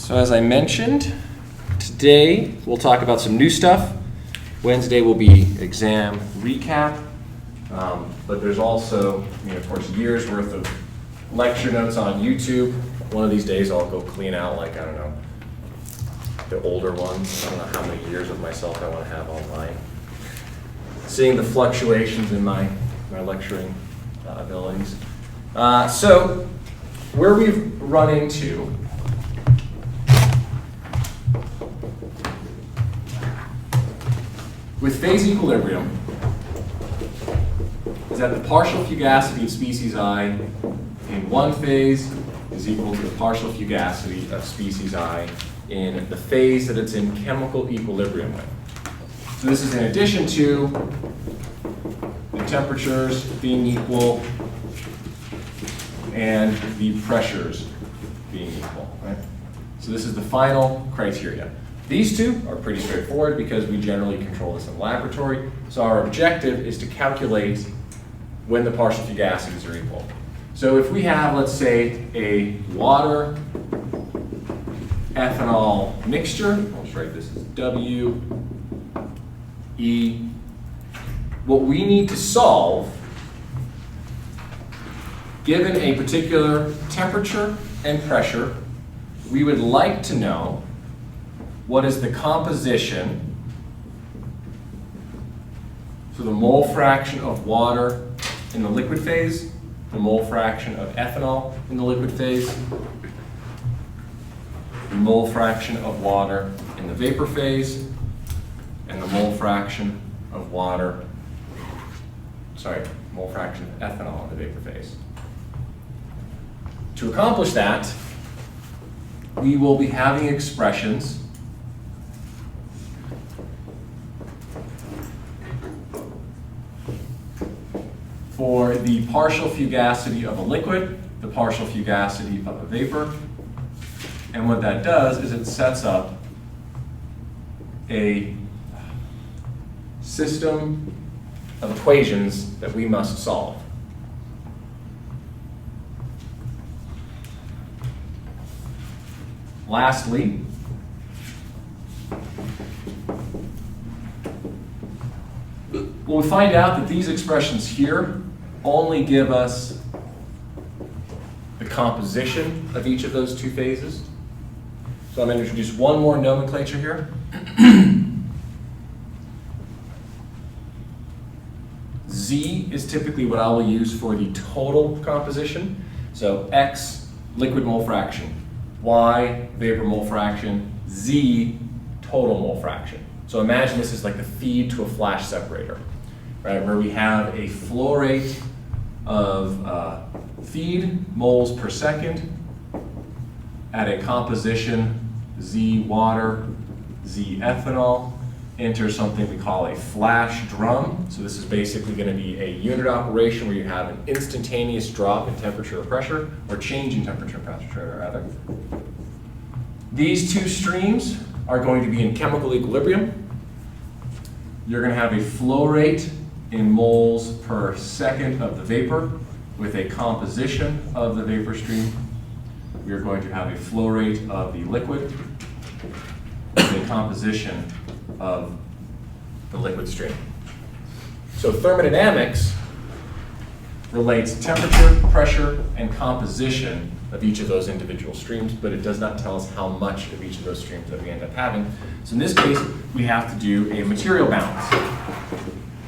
So as I mentioned, today we'll talk about some new stuff. Wednesday will be exam recap, but there's also, of course, years worth of lecture notes on YouTube. One of these days I'll go clean out, like, I don't know, the older ones. I don't know how many years of myself I want to have online. Seeing the fluctuations in my lecturing abilities. So where we've run into with phase equilibrium is that the partial fugacity of species I in one phase is equal to the partial fugacity of species I in the phase that it's in chemical equilibrium with. So this is in addition to the temperatures being equal and the pressures being equal, right? So this is the final criteria. These two are pretty straightforward because we generally control this in the laboratory. So our objective is to calculate when the partial fugacities are equal. So if we have, let's say, a water ethanol mixture, I'll just write this as W, E. What we need to solve, given a particular temperature and pressure, we would like to know what is the composition, so the mole fraction of water in the liquid phase, the mole fraction of ethanol in the liquid phase, the mole fraction of water in the vapor phase, and the mole fraction of water, mole fraction of ethanol in the vapor phase. To accomplish that, we will be having expressions for the partial fugacity of a liquid, the partial fugacity of a vapor. And what that does is it sets up a system of equations that we must solve. Lastly, we'll find out that these expressions here only give us the composition of each of those two phases. So I'm going to introduce one more nomenclature here. Z is typically what I will use for the total composition. So X, liquid mole fraction. Y, vapor mole fraction. Z, total mole fraction. So imagine this is like the feed to a flash separator, right? Where we have a flow rate of feed moles per second at a composition Z water, Z ethanol, enter something we call a flash drum. So this is basically going to be a unit operation where you have an instantaneous drop in temperature or pressure, or change in temperature and pressure rather. These two streams are going to be in chemical equilibrium. You're going to have a flow rate in moles per second of the vapor with a composition of the vapor stream. We are going to have a flow rate of the liquid with a composition of the liquid stream. So thermodynamics relates temperature, pressure, and composition of each of those individual streams, but it does not tell us how much of each of those streams that we end up having. So in this case, we have to do a material balance.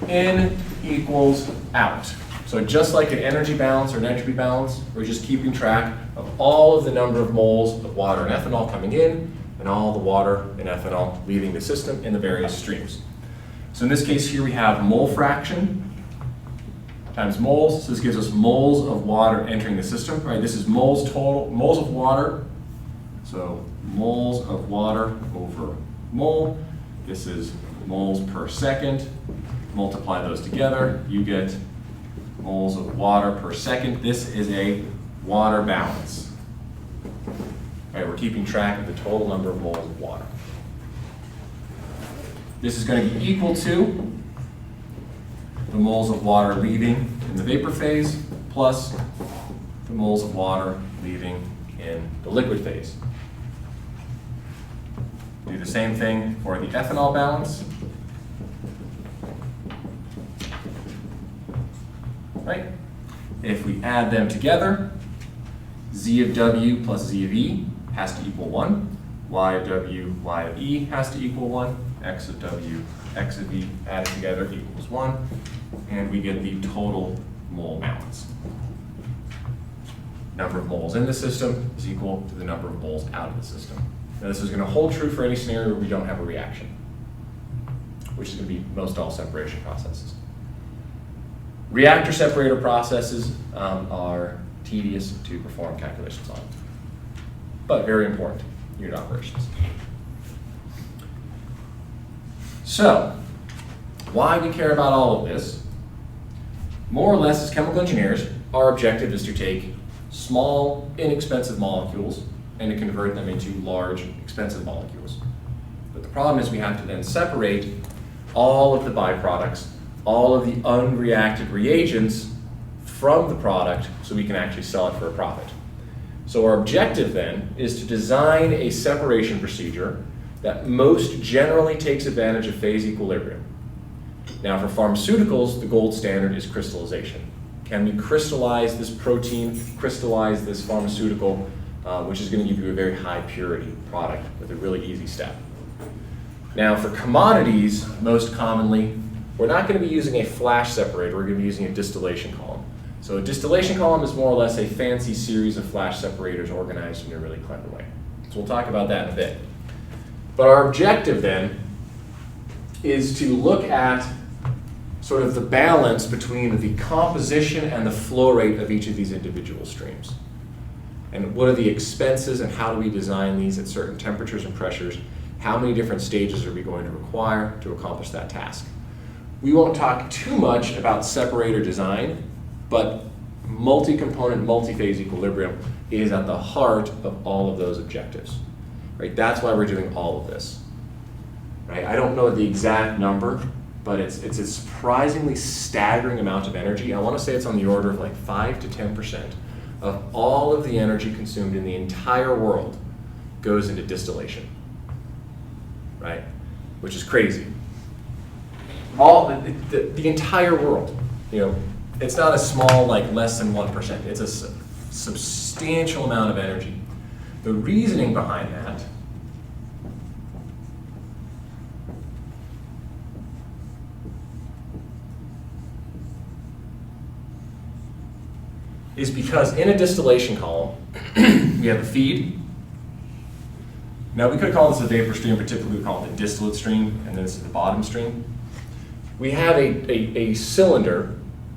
In equals out. So just like an energy balance or an entropy balance, we're just keeping track of all of the number of moles of water and ethanol coming in and all the water and ethanol leaving the system in the various streams. So in this case here we have mole fraction times moles. So this gives us moles of water entering the system, right? This is moles total, moles of water. So moles of water over mole. This is moles per second. Multiply those together, you get moles of water per second. This is a water balance. Right, we're keeping track of the total number of moles of water. This is going to be equal to the moles of water leaving in the vapor phase plus the moles of water leaving in the liquid phase. Do the same thing for the ethanol balance. Right? If we add them together, Z of W plus Z of E has to equal 1. Y of W, Y of E has to equal 1. X of W, X of E added together equals 1. And we get the total mole balance. Number of moles in the system is equal to the number of moles out of the system. Now this is going to hold true for any scenario where we don't have a reaction, which is going to be most all separation processes. Reactor separator processes are tedious to perform calculations on, but very important unit operations. So, why we care about all of this? More or less, as chemical engineers, our objective is to take small, inexpensive molecules and to convert them into large, expensive molecules. But the problem is we have to then separate all of the byproducts, all of the unreacted reagents from the product so we can actually sell it for a profit. So our objective then is to design a separation procedure that most generally takes advantage of phase equilibrium. Now for pharmaceuticals, the gold standard is crystallization. Can we crystallize this protein, crystallize this pharmaceutical, which is going to give you a very high purity product with a really easy step. Now for commodities, most commonly, we're not going to be using a flash separator, we're going to be using a distillation column. So a distillation column is more or less a fancy series of flash separators organized in a really clever way. So we'll talk about that in a bit. But our objective then is to look at sort of the balance between the composition and the flow rate of each of these individual streams. And what are the expenses and how do we design these at certain temperatures and pressures? How many different stages are we going to require to accomplish that task? We won't talk too much about separator design, but multi-component, multi-phase equilibrium is at the heart of all of those objectives. Right? That's why we're doing all of this. Right? I don't know the exact number, but it's a surprisingly staggering amount of energy. I want to say it's on the order of like 5 to 10% of all of the energy consumed in the entire world goes into distillation. Right? Which is crazy. The entire world, it's not a small, like less than 1%. It's a substantial amount of energy. The reasoning behind that is because in a distillation column, we have a feed. Now we could call this a vapor stream, but typically we call it the distillate stream, and this is the bottom stream. We have a cylinder,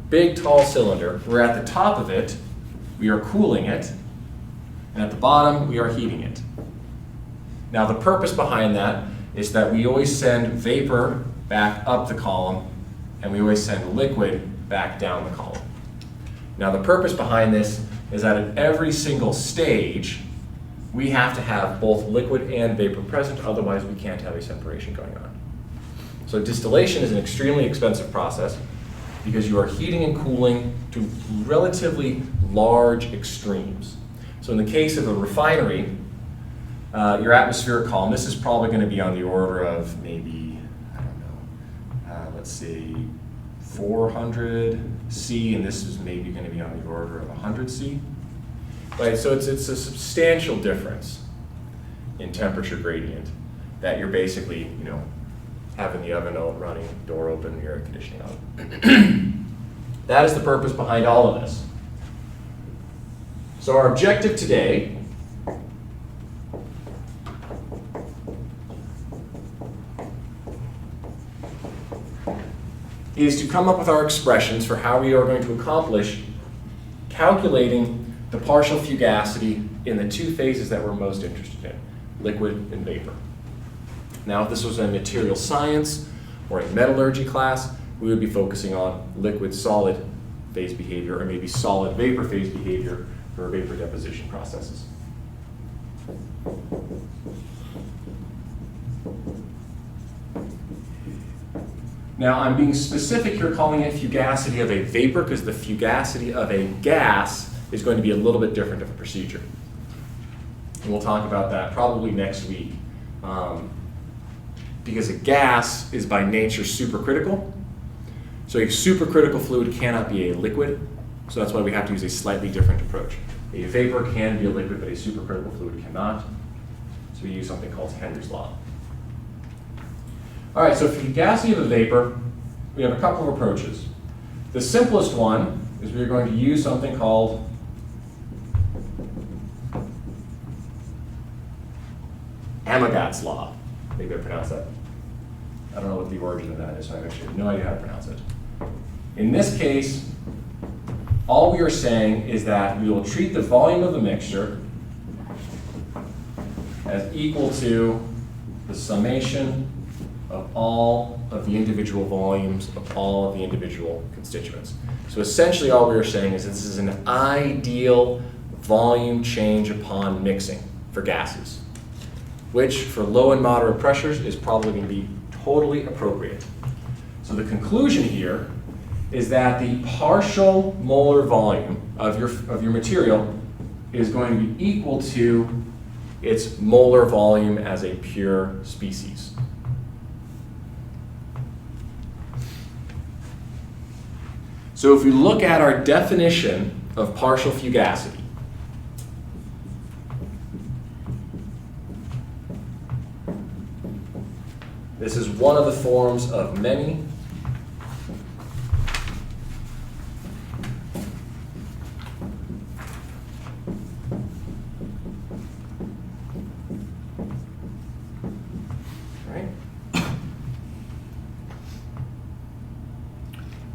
big tall cylinder, where at the top of it, we are cooling it, and at the bottom, we are heating it. Now the purpose behind that is that we always send vapor back up the column, and we always send liquid back down the column. Now the purpose behind this is that at every single stage, we have to have both liquid and vapor present, otherwise we can't have a separation going on. So distillation is an extremely expensive process because you are heating and cooling to relatively large extremes. So in the case of a refinery, your atmospheric column, this is probably going to be on the order of maybe, I don't know, let's see, 400 C, and this is maybe going to be on the order of 100 C. Right, so it's a substantial difference in temperature gradient that you're basically, having the oven running, door open, your air conditioning on. That is the purpose behind all of this. So our objective today is to come up with our expressions for how we are going to accomplish calculating the partial fugacity in the two phases that we're most interested in, liquid and vapor. Now, if this was a material science or a metallurgy class, we would be focusing on liquid-solid phase behavior or maybe solid-vapor phase behavior for vapor deposition processes. Now, I'm being specific here, calling it fugacity of a vapor, because the fugacity of a gas is going to be a little bit different of a procedure. And we'll talk about that probably next week because a gas is by nature supercritical. So a supercritical fluid cannot be a liquid, so that's why we have to use a slightly different approach. A vapor can be a liquid, but a supercritical fluid cannot. So we use something called Henry's law. All right, so for the fugacity of a vapor, we have a couple of approaches. The simplest one is we're going to use something called Amagat's law. Maybe I pronounced that. I don't know what the origin of that is, so I actually have no idea how to pronounce it. In this case, all we are saying is that we will treat the volume of the mixture as equal to the summation of all of the individual volumes of all of the individual constituents. So essentially all we are saying is that this is an ideal volume change upon mixing for gases, which for low and moderate pressures is probably going to be totally appropriate. So the conclusion here is that the partial molar volume of your material is going to be equal to its molar volume as a pure species. So if we look at our definition of partial fugacity, this is one of the forms of many.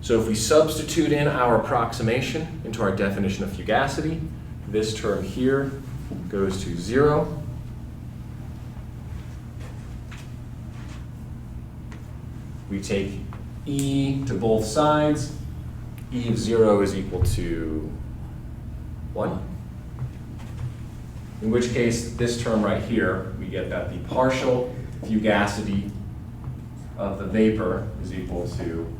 So if we substitute in our approximation into our definition of fugacity, this term here goes to 0. We take E to both sides. E of 0 is equal to 1. In which case, this term right here, we get that the partial fugacity of the vapor is equal to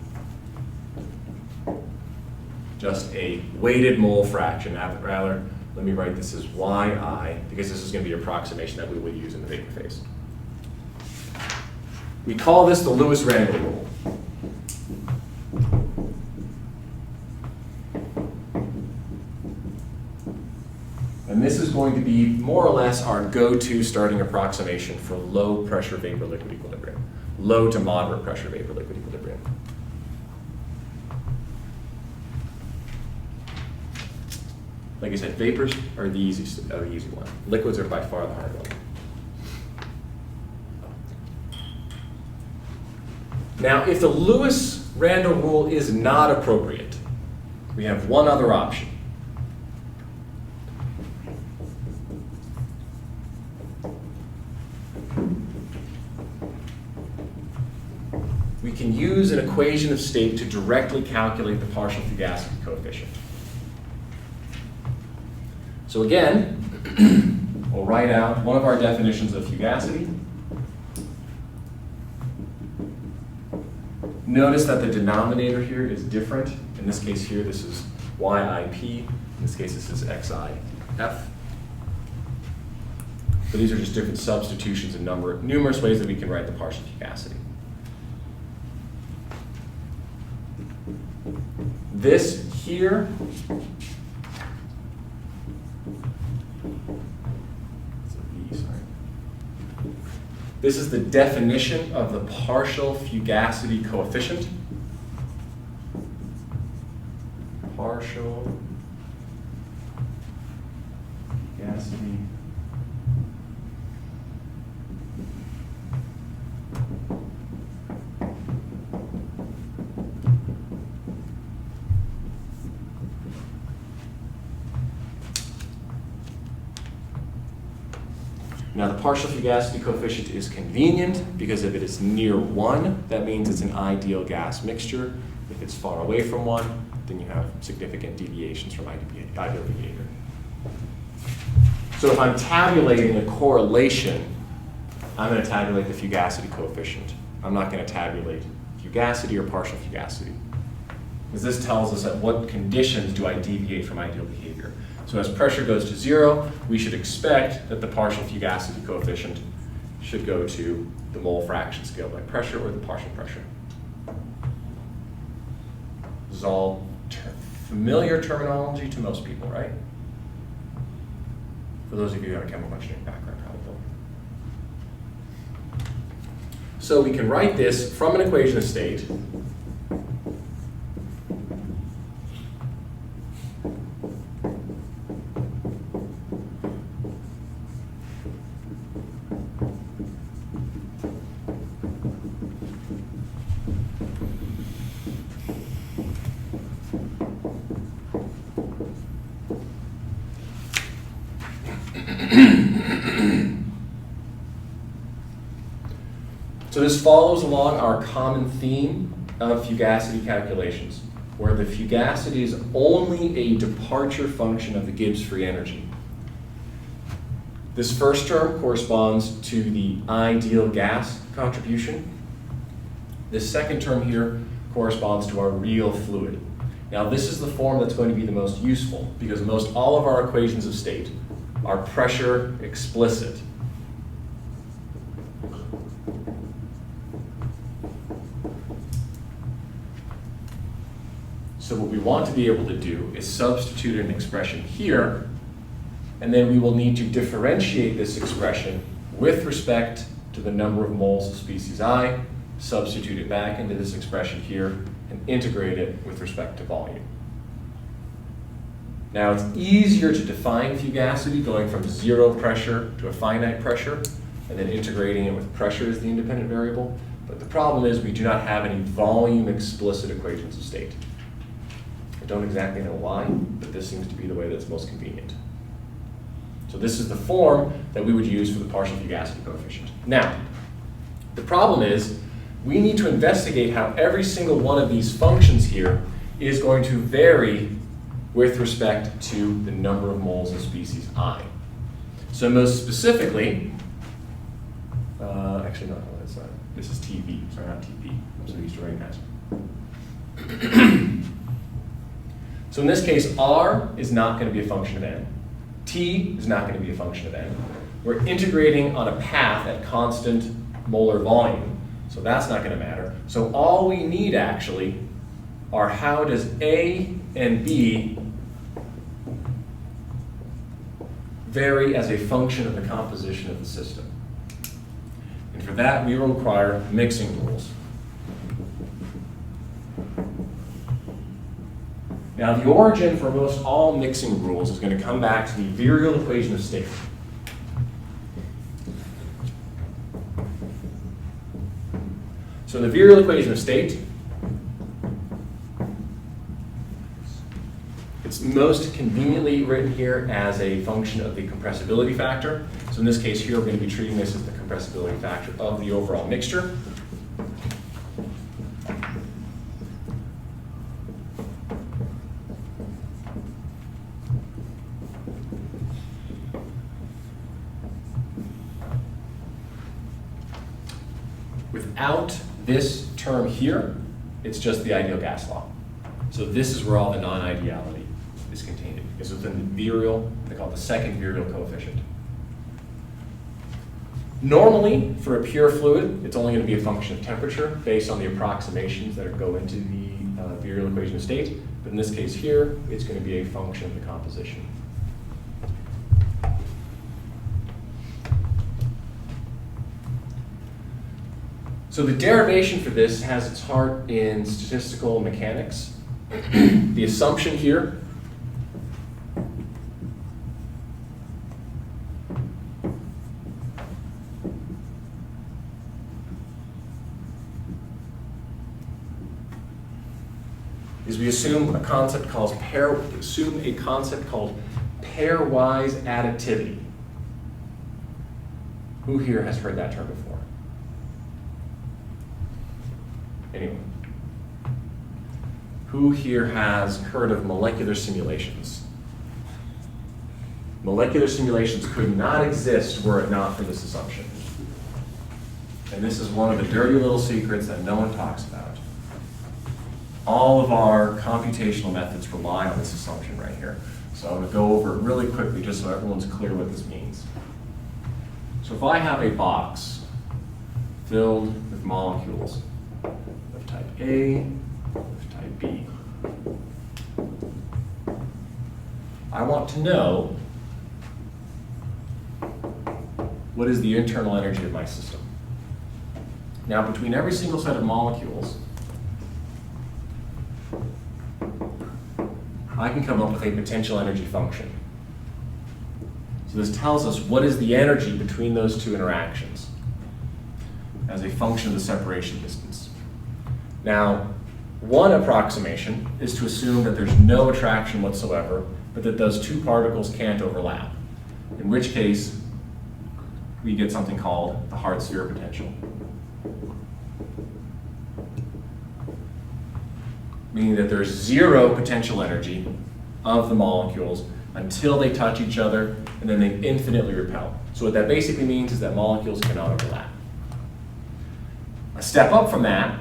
just a weighted mole fraction. Rather, let me write this as Yi, because this is going to be an approximation that we will use in the vapor phase. We call this the Lewis-Randall rule. And this is going to be more or less our go-to starting approximation for low pressure vapor liquid equilibrium, low to moderate pressure vapor liquid equilibrium. Like I said, vapors are the easy one. Liquids are by far the hard one. Now, if the Lewis-Randall rule is not appropriate, we have one other option. We can use an equation of state to directly calculate the partial fugacity coefficient. So again, we'll write out one of our definitions of fugacity. Notice that the denominator here is different. In this case here, this is YIP. In this case, this is XIF. But these are just different substitutions in numerous ways that we can write the partial fugacity. This here this is the definition of the partial fugacity coefficient. Partial fugacity Now, the partial fugacity coefficient is convenient because if it is near 1, that means it's an ideal gas mixture. If it's far away from 1, then you have significant deviations from ideal behavior. So if I'm tabulating a correlation, I'm going to tabulate the fugacity coefficient. I'm not going to tabulate fugacity or partial fugacity, because this tells us at what conditions do I deviate from ideal behavior. So as pressure goes to 0, we should expect that the partial fugacity coefficient should go to the mole fraction scale by pressure or the partial pressure. This is all familiar terminology to most people, right? For those of you who have a chemical engineering background, probably. So we can write this from an equation of state. So this follows along our common theme of fugacity calculations, where the fugacity is only a departure function of the Gibbs free energy. This first term corresponds to the ideal gas contribution. This second term here corresponds to our real fluid. Now this is the form that's going to be the most useful, because most all of our equations of state are pressure explicit. So what we want to be able to do is substitute an expression here, and then we will need to differentiate this expression with respect to the number of moles of species I, substitute it back into this expression here, and integrate it with respect to volume. Now it's easier to define fugacity going from 0 pressure to a finite pressure, and then integrating it with pressure as the independent variable. But the problem is we do not have any volume explicit equations of state. I don't exactly know why, but this seems to be the way that's most convenient. So this is the form that we would use for the partial fugacity coefficient. Now, the problem is we need to investigate how every single one of these functions here is going to vary with respect to the number of moles of species I. So most specifically, actually no, that's not, this is TV, sorry, not TP. I'm so used to writing that. So in this case, R is not going to be a function of n. T is not going to be a function of n. We're integrating on a path at constant molar volume, so that's not going to matter. So all we need actually are how does A and B vary as a function of the composition of the system. And for that, we will require mixing rules. Now, the origin for most all mixing rules is going to come back to the virial equation of state. So the virial equation of state, it's most conveniently written here as a function of the compressibility factor. So in this case here, we're going to be treating this as the compressibility factor of the overall mixture. Without this term here, it's just the ideal gas law. So this is where all the non-ideality is contained. It's within the virial, they call it the second virial coefficient. Normally, for a pure fluid, it's only going to be a function of temperature based on the approximations that go into the virial equation of state. But in this case here, it's going to be a function of the composition. So the derivation for this has its heart in statistical mechanics. The assumption here is we assume a concept called pairwise additivity. Who here has heard that term before? Anyone? Who here has heard of molecular simulations? Molecular simulations could not exist were it not for this assumption. And this is one of the dirty little secrets that no one talks about. All of our computational methods rely on this assumption right here. So I'm going to go over it really quickly just so everyone's clear what this means. So if I have a box filled with molecules of type A, of type B, I want to know what is the internal energy of my system. Now, between every single set of molecules, I can come up with a potential energy function. So this tells us what is the energy between those two interactions as a function of the separation distance. Now, one approximation is to assume that there's no attraction whatsoever, but that those two particles can't overlap, in which case we get something called the hard sphere potential. Meaning that there's zero potential energy of the molecules until they touch each other, and then they infinitely repel. So what that basically means is that molecules cannot overlap. A step up from that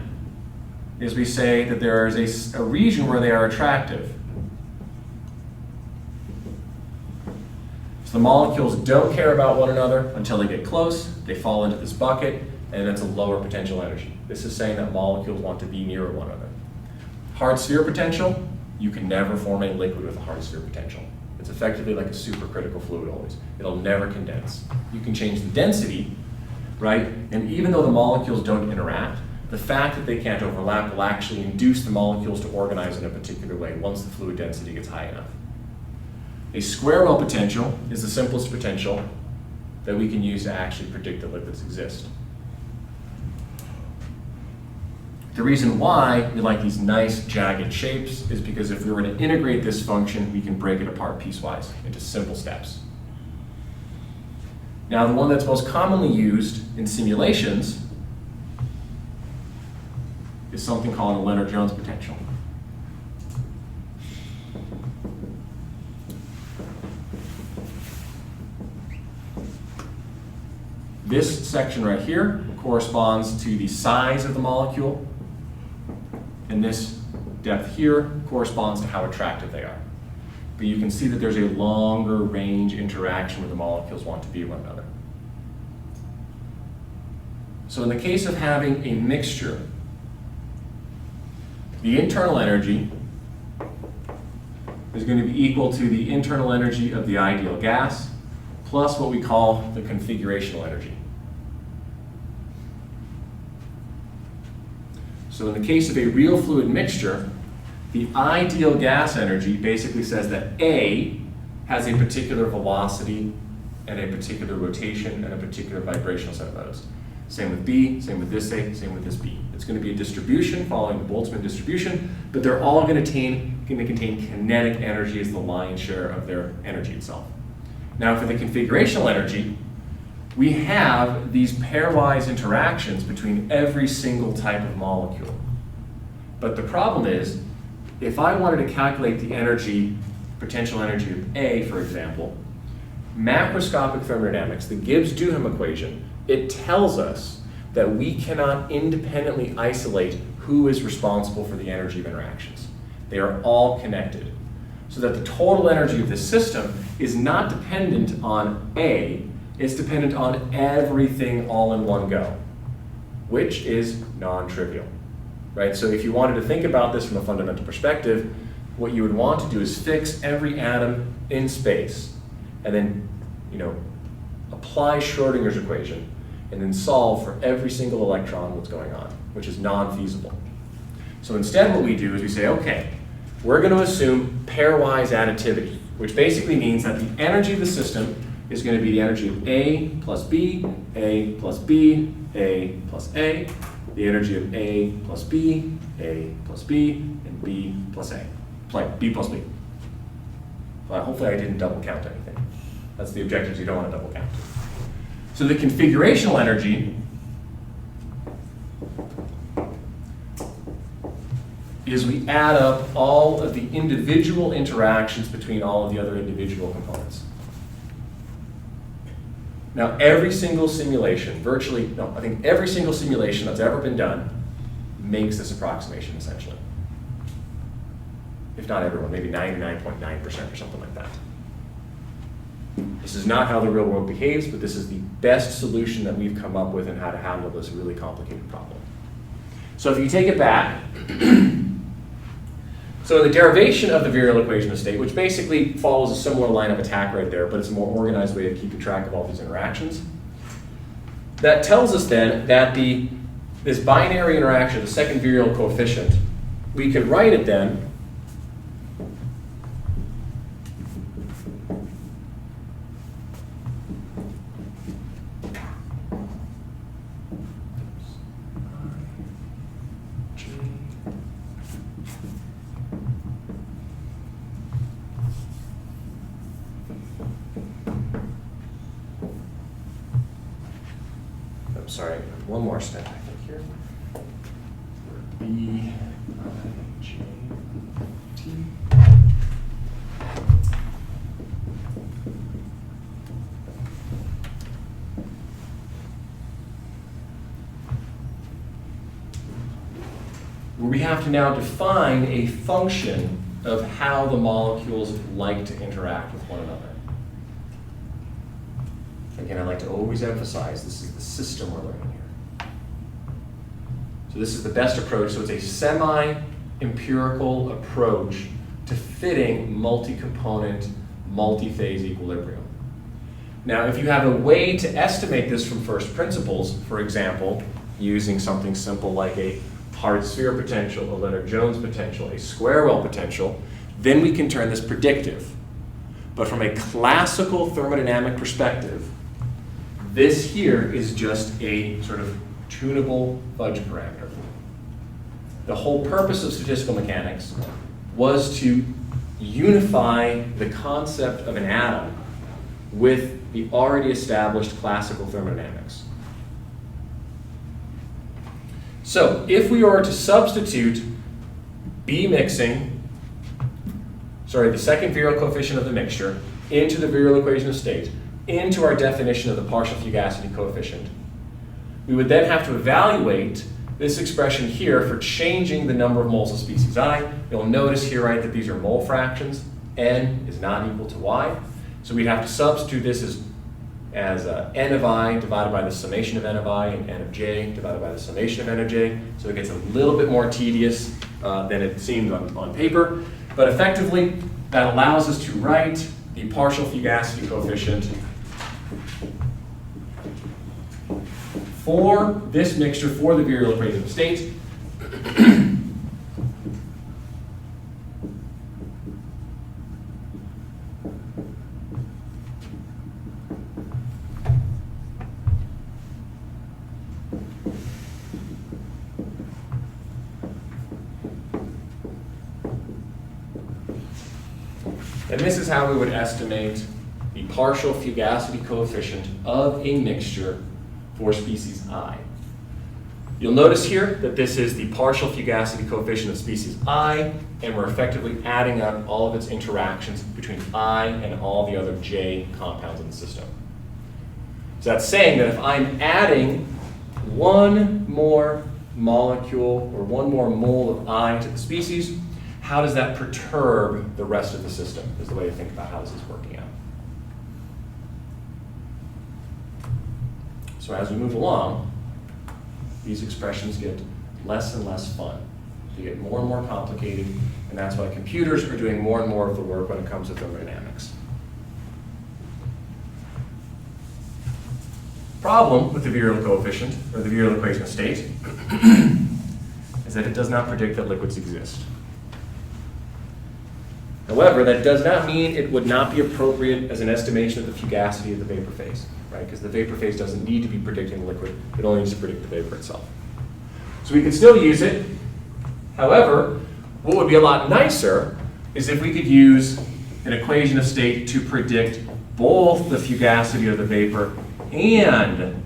is we say that there is a region where they are attractive. So the molecules don't care about one another until they get close, they fall into this bucket, and that's a lower potential energy. This is saying that molecules want to be near one another. Hard sphere potential, you can never form a liquid with a hard sphere potential. It's effectively like a supercritical fluid always. It'll never condense. You can change the density, right? And even though the molecules don't interact, the fact that they can't overlap will actually induce the molecules to organize in a particular way once the fluid density gets high enough. A square well potential is the simplest potential that we can use to actually predict that liquids exist. The reason why we like these nice jagged shapes is because if we were to integrate this function, we can break it apart piecewise into simple steps. Now, the one that's most commonly used in simulations is something called a Lennard-Jones potential. This section right here corresponds to the size of the molecule, and this depth here corresponds to how attractive they are. But you can see that there's a longer range interaction where the molecules want to be one another. So in the case of having a mixture, the internal energy is going to be equal to the internal energy of the ideal gas plus what we call the configurational energy. So in the case of a real fluid mixture, the ideal gas energy basically says that A has a particular velocity and a particular rotation and a particular vibrational set of modes. Same with B, same with this A, same with this B. It's going to be a distribution following the Boltzmann distribution, but they're all going to contain kinetic energy as the lion's share of their energy itself. Now for the configurational energy, we have these pairwise interactions between every single type of molecule. But the problem is, if I wanted to calculate the energy, potential energy of A, for example, macroscopic thermodynamics, the Gibbs-Duhem equation, it tells us that we cannot independently isolate who is responsible for the energy of interactions. They are all connected. So that the total energy of the system is not dependent on A, it's dependent on everything all in one go, which is non-trivial, right? So if you wanted to think about this from a fundamental perspective, what you would want to do is fix every atom in space and then, apply Schrodinger's equation and then solve for every single electron what's going on, which is non-feasible. So instead what we do is we say, okay, we're going to assume pairwise additivity, which basically means that the energy of the system is going to be the energy of A plus B, A plus B, A plus A, the energy of A plus B, and B plus A. B plus B. Well, hopefully I didn't double count anything. That's the objective, you don't want to double count. So the configurational energy is we add up all of the individual interactions between all of the other individual components. Now, every single simulation, I think every single simulation that's ever been done makes this approximation, essentially. If not everyone, maybe 99.9% or something like that. This is not how the real world behaves, but this is the best solution that we've come up with in how to handle this really complicated problem. So if you take it back, so in the derivation of the virial equation of state, which basically follows a similar line of attack right there, but it's a more organized way of keeping track of all these interactions, that tells us then that this binary interaction, the second virial coefficient, we could write it then sorry, one more step, I think, here. B, I, J, T. Where we have to now define a function of how the molecules like to interact with one another. Again, I like to always emphasize this is the system we're learning here. So this is the best approach. So it's a semi-empirical approach to fitting multi-component, multi-phase equilibrium. Now, if you have a way to estimate this from first principles, for example, using something simple like a hard sphere potential, a Leonard-Jones potential, a square-well potential, then we can turn this predictive. But from a classical thermodynamic perspective, this here is just a sort of tunable fudge parameter. The whole purpose of statistical mechanics was to unify the concept of an atom with the already established classical thermodynamics. So if we were to substitute the second virial coefficient of the mixture into the virial equation of state, into our definition of the partial fugacity coefficient, we would then have to evaluate this expression here for changing the number of moles of species I. You'll notice here, right, that these are mole fractions. N is not equal to Y. So we'd have to substitute this as N of I divided by the summation of N of I and N of J divided by the summation of N of J. So it gets a little bit more tedious than it seemed on paper. But effectively, that allows us to write the partial fugacity coefficient for this mixture for the virial equation of state. And this is how we would estimate the partial fugacity coefficient of a mixture for species I. You'll notice here that this is the partial fugacity coefficient of species I, and we're effectively adding up all of its interactions between I and all the other J compounds in the system. So that's saying that if I'm adding one more molecule or one more mole of I to the species, how does that perturb the rest of the system, is the way to think about how this is working out. So as we move along, these expressions get less and less fun. They get more and more complicated, and that's why computers are doing more and more of the work when it comes to thermodynamics. Problem with the virial coefficient, or the virial equation of state, is that it does not predict that liquids exist. However, that does not mean it would not be appropriate as an estimation of the fugacity of the vapor phase, right? Because the vapor phase doesn't need to be predicting the liquid, it only needs to predict the vapor itself. So we can still use it. However, what would be a lot nicer is if we could use an equation of state to predict both the fugacity of the vapor and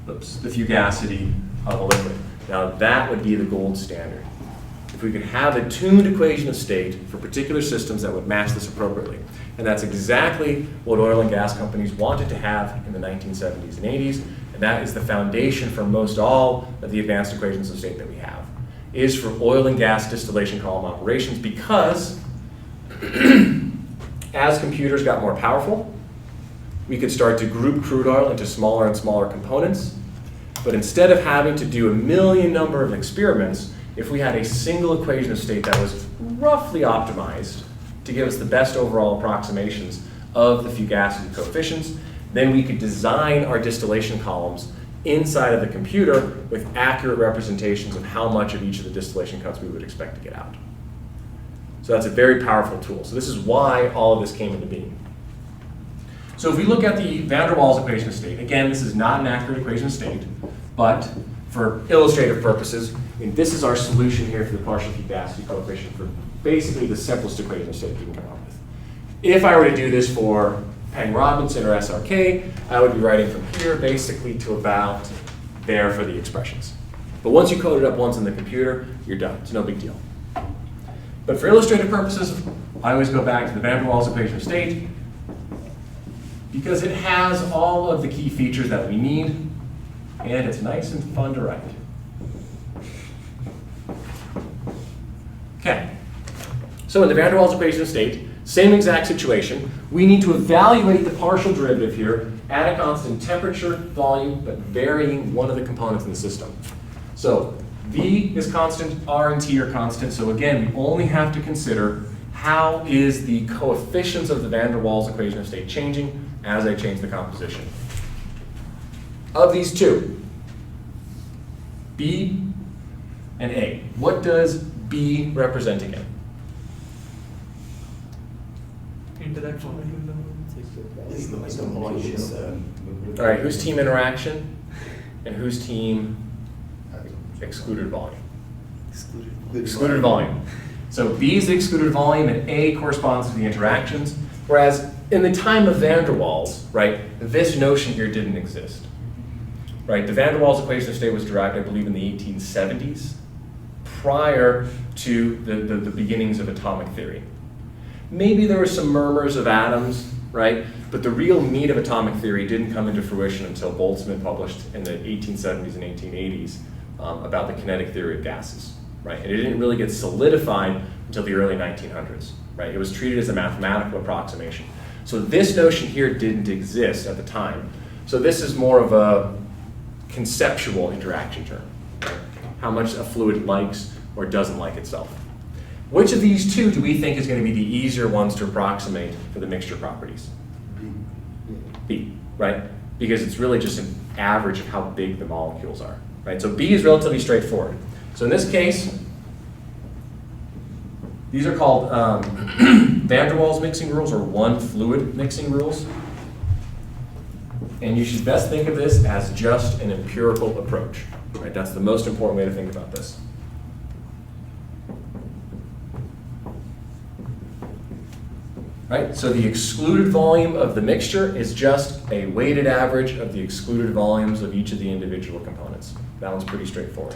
the fugacity of a liquid. Now that would be the gold standard. If we could have a tuned equation of state for particular systems that would match this appropriately. And that's exactly what oil and gas companies wanted to have in the 1970s and 80s, and that is the foundation for most all of the advanced equations of state that we have, is for oil and gas distillation column operations, because as computers got more powerful, we could start to group crude oil into smaller and smaller components. But instead of having to do a million number of experiments, if we had a single equation of state that was roughly optimized to give us the best overall approximations of the fugacity coefficients, then we could design our distillation columns inside of the computer with accurate representations of how much of each of the distillation cuts we would expect to get out. So that's a very powerful tool. So this is why all of this came into being. So if we look at the van der Waals equation of state, again, this is not an accurate equation of state, but for illustrative purposes, this is our solution here for the partial fugacity coefficient for basically the simplest equation of state we can come up with. If I were to do this for Peng-Robinson or SRK, I would be writing from here basically to about there for the expressions. But once you code it up once in the computer, you're done. It's no big deal. But for illustrative purposes, I always go back to the van der Waals equation of state because it has all of the key features that we need, and it's nice and fun to write. Okay, so in the van der Waals equation of state, same exact situation. We need to evaluate the partial derivative here at a constant temperature, volume, but varying one of the components in the system. So V is constant, R and T are constant. So again, we only have to consider how is the coefficients of the van der Waals equation of state changing as I change the composition. Of these two, B and A, what does B represent again? All right, who's team interaction and who's team excluded volume? Excluded volume. So B is the excluded volume and A corresponds to the interactions, whereas in the time of van der Waals, right, this notion here didn't exist. Right, the van der Waals equation of state was derived, I believe, in the 1870s, prior to the beginnings of atomic theory. Maybe there were some murmurs of atoms, right? But the real meat of atomic theory didn't come into fruition until Boltzmann published in the 1870s and 1880s about the kinetic theory of gases, right? And it didn't really get solidified until the early 1900s, right? It was treated as a mathematical approximation. So this notion here didn't exist at the time. So this is more of a conceptual interaction term, right? How much a fluid likes or doesn't like itself. Which of these two do we think is going to be the easier ones to approximate for the mixture properties? B, right? Because it's really just an average of how big the molecules are, right? So B is relatively straightforward. So in this case, these are called van der Waals mixing rules or one fluid mixing rules. And you should best think of this as just an empirical approach, right? That's the most important way to think about this. Right? So the excluded volume of the mixture is just a weighted average of the excluded volumes of each of the individual components. That one's pretty straightforward.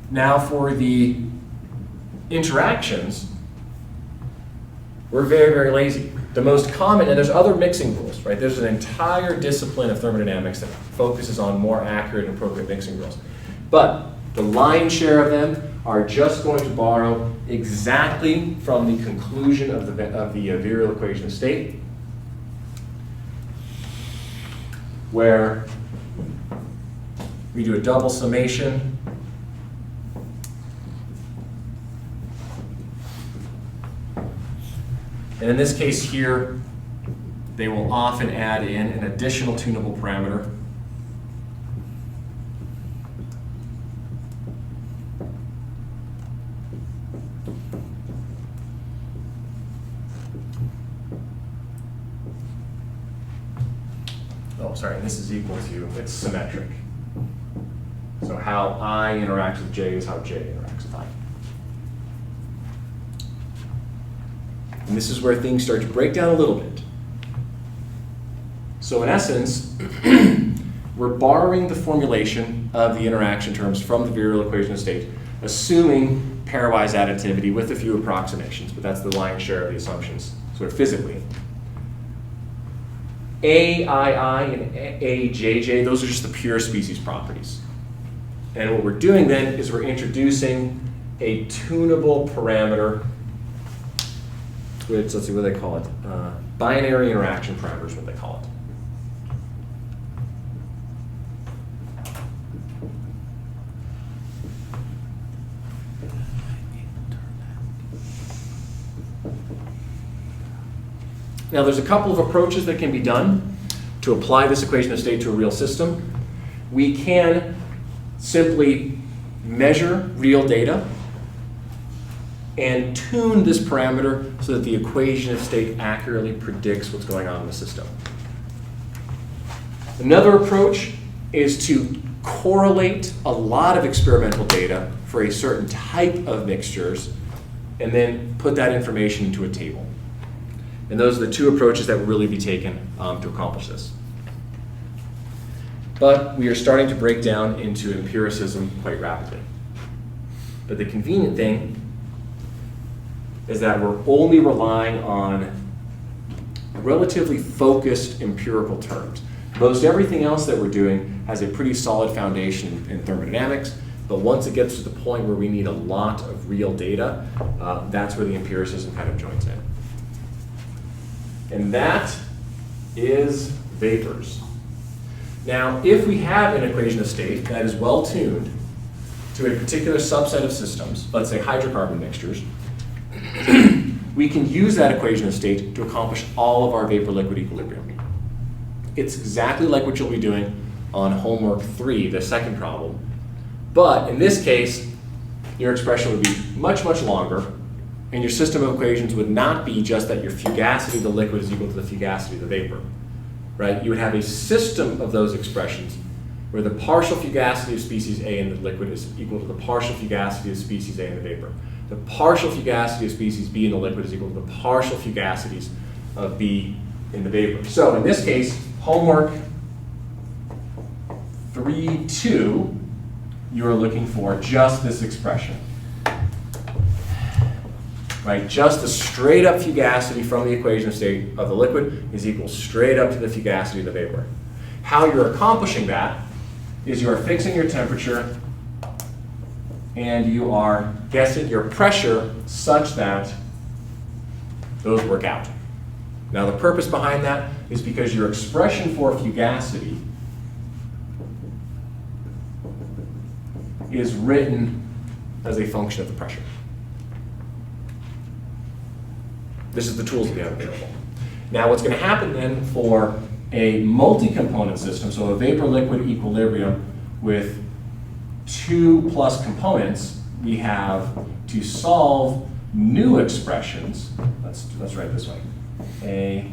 Now for the interactions, we're very, very lazy. The most common, and there's other mixing rules, right? There's an entire discipline of thermodynamics that focuses on more accurate and appropriate mixing rules. But the lion's share of them are just going to borrow exactly from the conclusion of the virial equation of state, where we do a double summation and in this case here, they will often add in an additional tunable parameter. Oh, sorry, and this is equal to, it's symmetric. So how I interacts with J is how J interacts with I. And this is where things start to break down a little bit. So in essence, we're borrowing the formulation of the interaction terms from the virial equation of state, assuming pairwise additivity with a few approximations, but that's the lion's share of the assumptions, sort of physically. AII and AJJ, those are just the pure species properties. And what we're doing then is we're introducing a tunable parameter which, let's see what they call it, binary interaction parameters, what they call it. Now, there's a couple of approaches that can be done to apply this equation of state to a real system. We can simply measure real data and tune this parameter so that the equation of state accurately predicts what's going on in the system. Another approach is to correlate a lot of experimental data for a certain type of mixtures and then put that information into a table. And those are the two approaches that will really be taken to accomplish this. But we are starting to break down into empiricism quite rapidly. But the convenient thing is that we're only relying on relatively focused empirical terms. Most everything else that we're doing has a pretty solid foundation in thermodynamics, but once it gets to the point where we need a lot of real data, that's where the empiricism kind of joins in. And that is vapors. Now, if we have an equation of state that is well tuned to a particular subset of systems, let's say hydrocarbon mixtures, we can use that equation of state to accomplish all of our vapor-liquid equilibrium. It's exactly like what you'll be doing on homework 3, the second problem, but in this case, your expression would be much, much longer, and your system of equations would not be just that your fugacity of the liquid is equal to the fugacity of the vapor, right? You would have a system of those expressions where the partial fugacity of species A in the liquid is equal to the partial fugacity of species A in the vapor. The partial fugacity of species B in the liquid is equal to the partial fugacities of B in the vapor. So in this case, homework 3.2, you are looking for just this expression. Right, just the straight up fugacity from the equation of state of the liquid is equal straight up to the fugacity of the vapor. How you're accomplishing that is you are fixing your temperature and you are guessing your pressure such that those work out. Now the purpose behind that is because your expression for fugacity is written as a function of the pressure. This is the tools that we have available. Now what's going to happen then for a multi-component system, so a vapor-liquid equilibrium with 2 plus components, we have to solve new expressions. Let's write it this way. A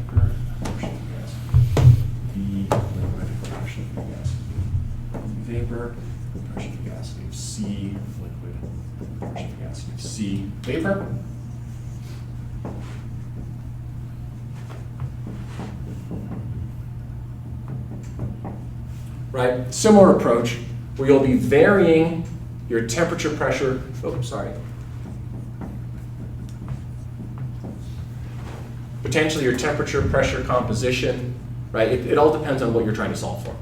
vapor proportion of gas. B liquid proportion of gas. Vapor proportion of gas. C liquid proportion of gas. C vapor. Right, similar approach where you'll be varying your temperature, pressure, potentially your temperature, pressure, composition, right? It all depends on what you're trying to solve for,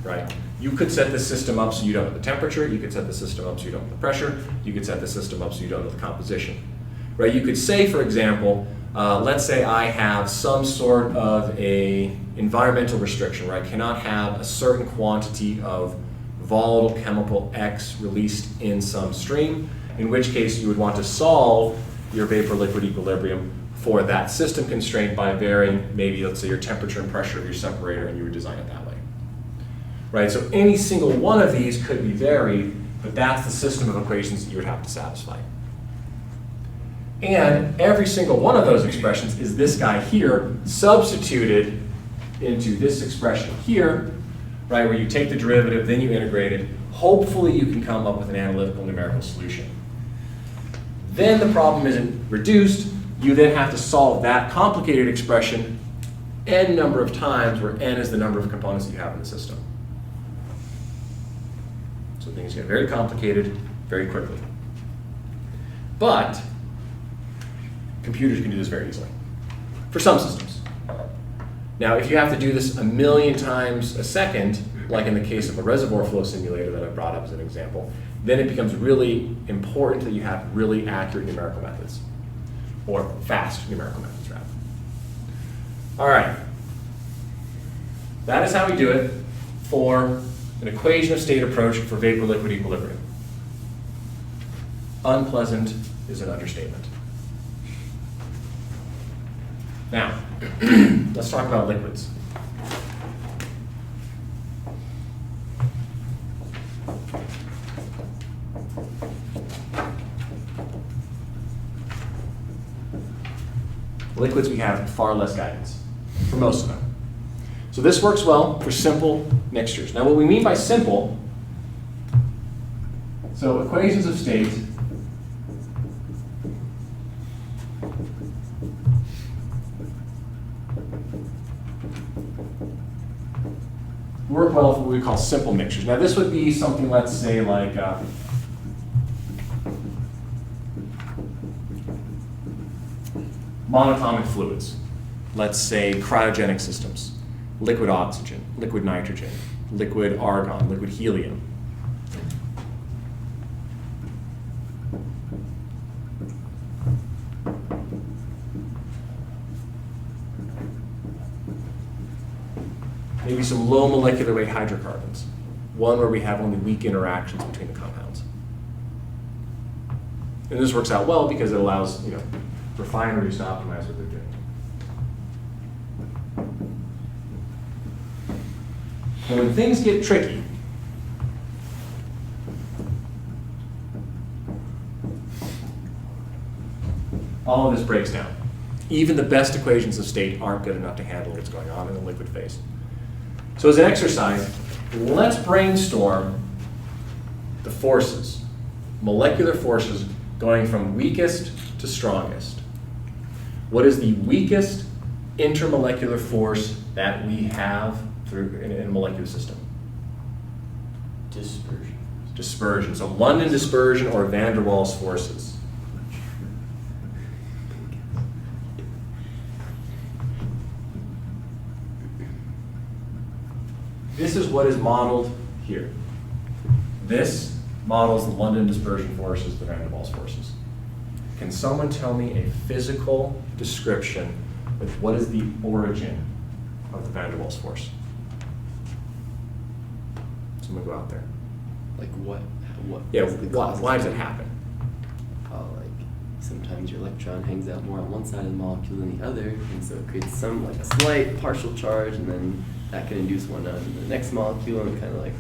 right? You could set the system up so you don't know the temperature, you could set the system up so you don't know the pressure, you could set the system up so you don't know the composition, right? You could say, for example, let's say I have some sort of a environmental restriction where I cannot have a certain quantity of volatile chemical X released in some stream, in which case you would want to solve your vapor-liquid equilibrium for that system constraint by varying maybe, let's say, your temperature and pressure of your separator, and you would design it that way. Right, so any single one of these could be varied, but that's the system of equations that you would have to satisfy. And every single one of those expressions is this guy here substituted into this expression here, right, where you take the derivative, then you integrate it. Hopefully you can come up with an analytical numerical solution. Then the problem isn't reduced. You then have to solve that complicated expression n number of times, where n is the number of components that you have in the system. So things get very complicated very quickly. But computers can do this very easily for some systems. Now, if you have to do this a million times a second, like in the case of a reservoir flow simulator that I brought up as an example, then it becomes really important that you have really accurate numerical methods. or fast numerical methods rather. All right. That is how we do it for an equation of state approach for vapor-liquid equilibrium. Unpleasant is an understatement. Now, let's talk about liquids. Liquids, we have far less guidance for most of them. So this works well for simple mixtures. Now what we mean by simple, so equations of state work well for what we call simple mixtures. Now this would be something, let's say, like monatomic fluids. Let's say cryogenic systems, liquid oxygen, liquid nitrogen, liquid argon, liquid helium. Maybe some low molecular weight hydrocarbons, one where we have only weak interactions between the compounds. And this works out well because it allows, refineries to optimize what they're doing. And when things get tricky, all of this breaks down. Even the best equations of state aren't good enough to handle what's going on in the liquid phase. So as an exercise, let's brainstorm the forces, molecular forces going from weakest to strongest. What is the weakest intermolecular force that we have in a molecular system? Dispersion. Dispersion. So London dispersion or van der Waals forces. This is what is modeled here. This models the London dispersion forces, the van der Waals forces. Can someone tell me a physical description of what is the origin of the van der Waals force? Someone go out there. Like what? Yeah, is the cause why of does it it? happen? Like sometimes your electron hangs out more on one side of the molecule than the other, and so it creates some like a slight partial charge, and then that can induce one on the next molecule, and kind of like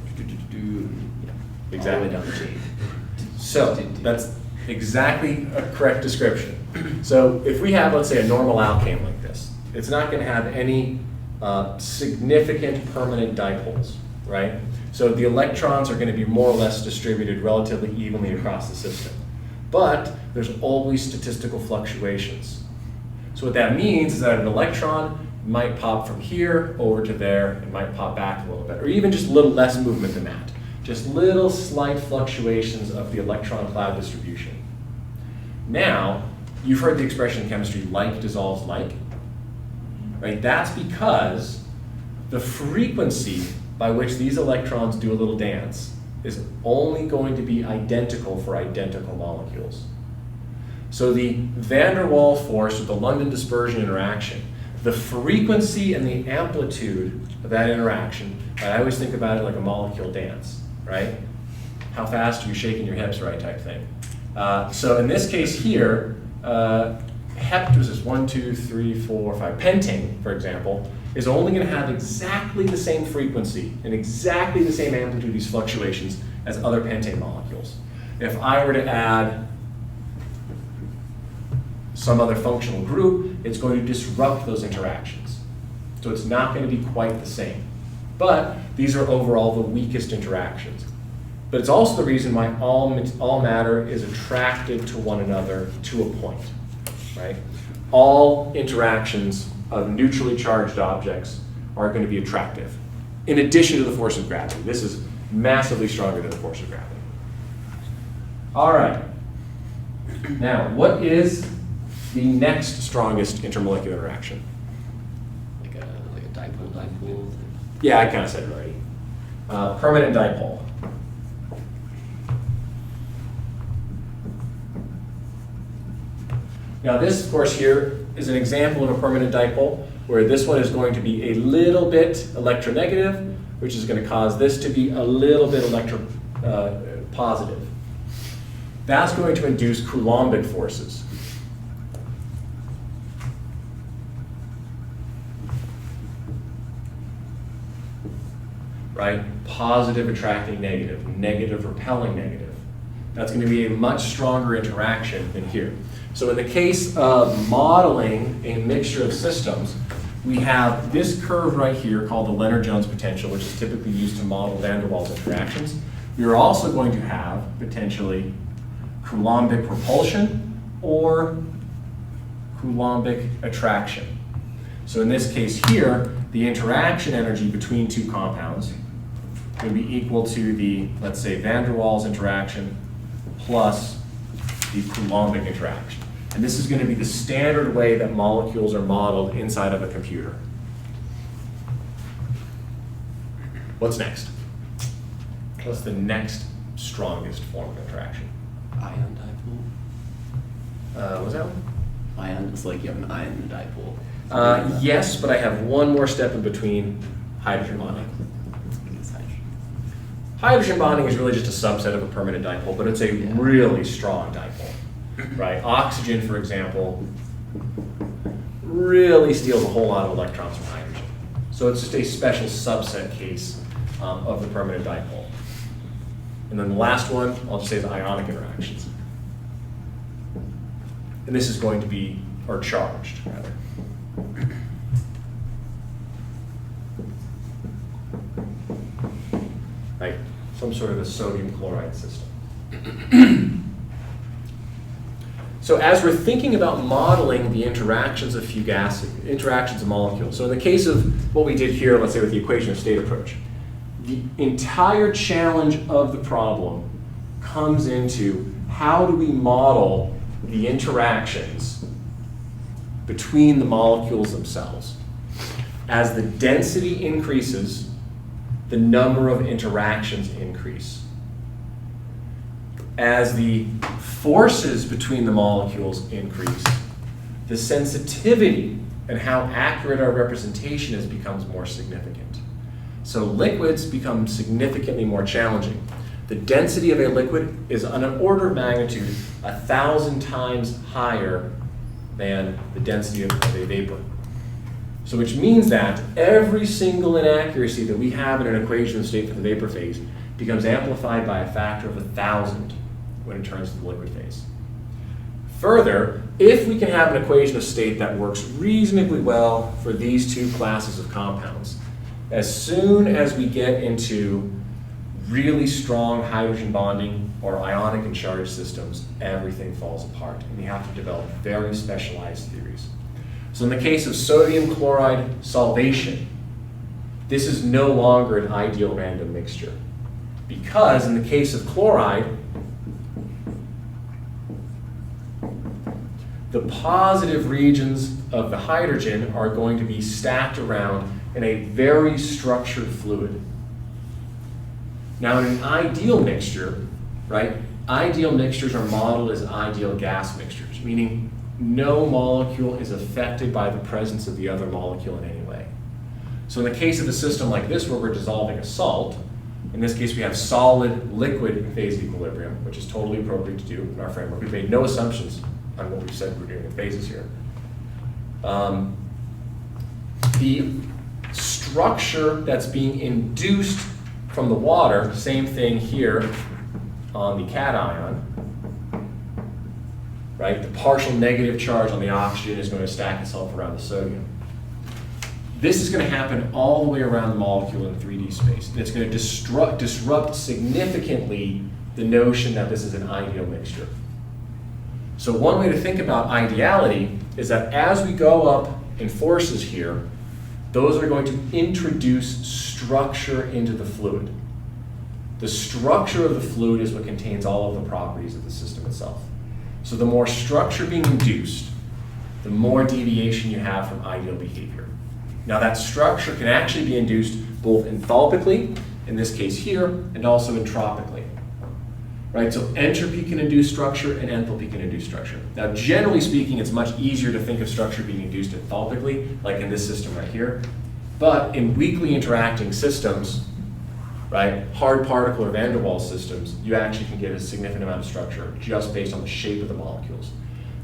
Exactly. all the way down the chain. So that's exactly a correct description. So if we have, let's say, a normal alkane like this, it's not going to have any significant permanent dipoles, right? So the electrons are going to be more or less distributed relatively evenly across the system. But there's always statistical fluctuations. So what that means is that an electron might pop from here over to there, and might pop back a little bit, or even just a little less movement than that. Just little slight fluctuations of the electron cloud distribution. Now, you've heard the expression in chemistry, like dissolves like, right? That's because the frequency by which these electrons do a little dance is only going to be identical for identical molecules. So the van der Waals force, or the London dispersion interaction, the frequency and the amplitude of that interaction, right, I always think about it like a molecule dance, right? How fast are you shaking your hips, right, type thing. So in this case here, Hept was this 1, 2, 3, 4, 5. Pentane, for example, is only going to have exactly the same frequency and exactly the same amplitude of these fluctuations as other pentane molecules. If I were to add some other functional group, it's going to disrupt those interactions. So it's not going to be quite the same. But these are overall the weakest interactions. But it's also the reason why all matter is attracted to one another to a point, right? All interactions of neutrally charged objects are going to be attractive, in addition to the force of gravity. This is massively stronger than the force of gravity. All right. Now, what is the next strongest intermolecular interaction? Like a dipole. Yeah, I kind of said it already. Permanent dipole. Now this, of course, here is an example of a permanent dipole, where this one is going to be a little bit electronegative, which is going to cause this to be a little bit electropositive. That's going to induce Coulombic forces. Right? Positive attracting negative, negative repelling negative. That's going to be a much stronger interaction than here. So in the case of modeling a mixture of systems, we have this curve right here called the Lennard-Jones potential, which is typically used to model van der Waals interactions. We are also going to have potentially Coulombic repulsion or Coulombic attraction. So in this case here, the interaction energy between two compounds would be equal to the, let's say, van der Waals interaction plus the Coulombic interaction. And this is going to be the standard way that molecules are modeled inside of a computer. What's next? What's the next strongest form of interaction? Ion dipole. What was that one? Ion, it's like you have an ion and a dipole. Yes, but I have one more step in between hydrogen bonding. It's hydrogen. Hydrogen bonding is really just a subset of a permanent dipole, but it's a really strong dipole, right? Oxygen, for example, really steals a whole lot of electrons from hydrogen. So it's just a special subset case of the permanent dipole. And then the last one, I'll just say the ionic interactions. And this is going to be, or charged, rather. Right, some sort of a sodium chloride system. So as we're thinking about modeling the interactions of fugacity, interactions of molecules, so in the case of what we did here, let's say with the equation of state approach, the entire challenge of the problem comes into how do we model the interactions between the molecules themselves. As the density increases, the number of interactions increase. As the forces between the molecules increase, the sensitivity and how accurate our representation is becomes more significant. So liquids become significantly more challenging. The density of a liquid is on an order of magnitude 1,000 times higher than the density of a vapor. So which means that every single inaccuracy that we have in an equation of state for the vapor phase becomes amplified by a factor of 1,000 when it turns to the liquid phase. Further, if we can have an equation of state that works reasonably well for these two classes of compounds, as soon as we get into really strong hydrogen bonding or ionic and charged systems, everything falls apart, and you have to develop very specialized theories. So in the case of sodium chloride solvation, this is no longer an ideal random mixture, because in the case of chloride, the positive regions of the hydrogen are going to be stacked around in a very structured fluid. Now in an ideal mixture, right, ideal mixtures are modeled as ideal gas mixtures, meaning no molecule is affected by the presence of the other molecule in any way. So in the case of a system like this where we're dissolving a salt, in this case we have solid-liquid phase equilibrium, which is totally appropriate to do in our framework. We've made no assumptions on what we've said we're doing in phases here. The structure that's being induced from the water, same thing here on the cation, right? The partial negative charge on the oxygen is going to stack itself around the sodium. This is going to happen all the way around the molecule in 3D space. And it's going to disrupt significantly the notion that this is an ideal mixture. So one way to think about ideality is that as we go up in forces here, those are going to introduce structure into the fluid. The structure of the fluid is what contains all of the properties of the system itself. So the more structure being induced, the more deviation you have from ideal behavior. Now that structure can actually be induced both enthalpically, in this case here, and also entropically. right? So entropy can induce structure and enthalpy can induce structure. Now, generally speaking, it's much easier to think of structure being induced enthalpically, like in this system right here. But in weakly interacting systems, right, hard particle or van der Waals systems, you actually can get a significant amount of structure just based on the shape of the molecules.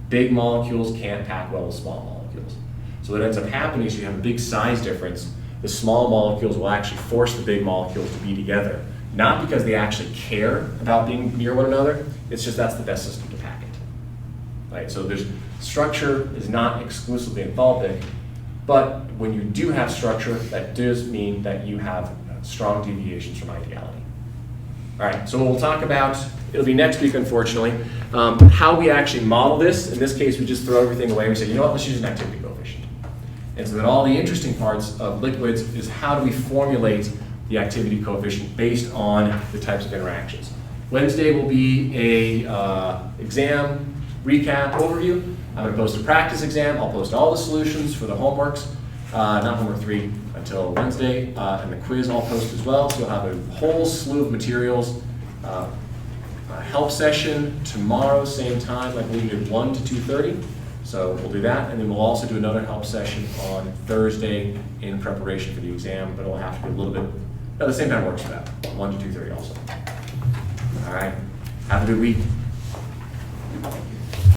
Big molecules can't pack well with small molecules. So what ends up happening is you have a big size difference. The small molecules will actually force the big molecules to be together. Not because they actually care about being near one another, it's just that's the best system to pack it. Right? So there's structure is not exclusively enthalpic, but when you do have structure, that does mean that you have strong deviations from ideality. All right, so we'll talk about, it'll be next week unfortunately, how we actually model this. In this case, we just throw everything away and we say, you know what, let's use an activity coefficient. And so then all the interesting parts of liquids is how do we formulate the activity coefficient based on the types of interactions. Wednesday will be a exam recap overview. I'm going to post a practice exam. I'll post all the solutions for the homeworks, not homework 3 until Wednesday, and the quiz I'll post as well. So you'll have a whole slew of materials. A help session tomorrow, same time, I believe at 1 to 2:30. So we'll do that, and then we'll also do another help session on Thursday in preparation for the exam, but it'll have to be a little bit, no, the same time works for that, 1 to 2:30 also. All right, have a good week.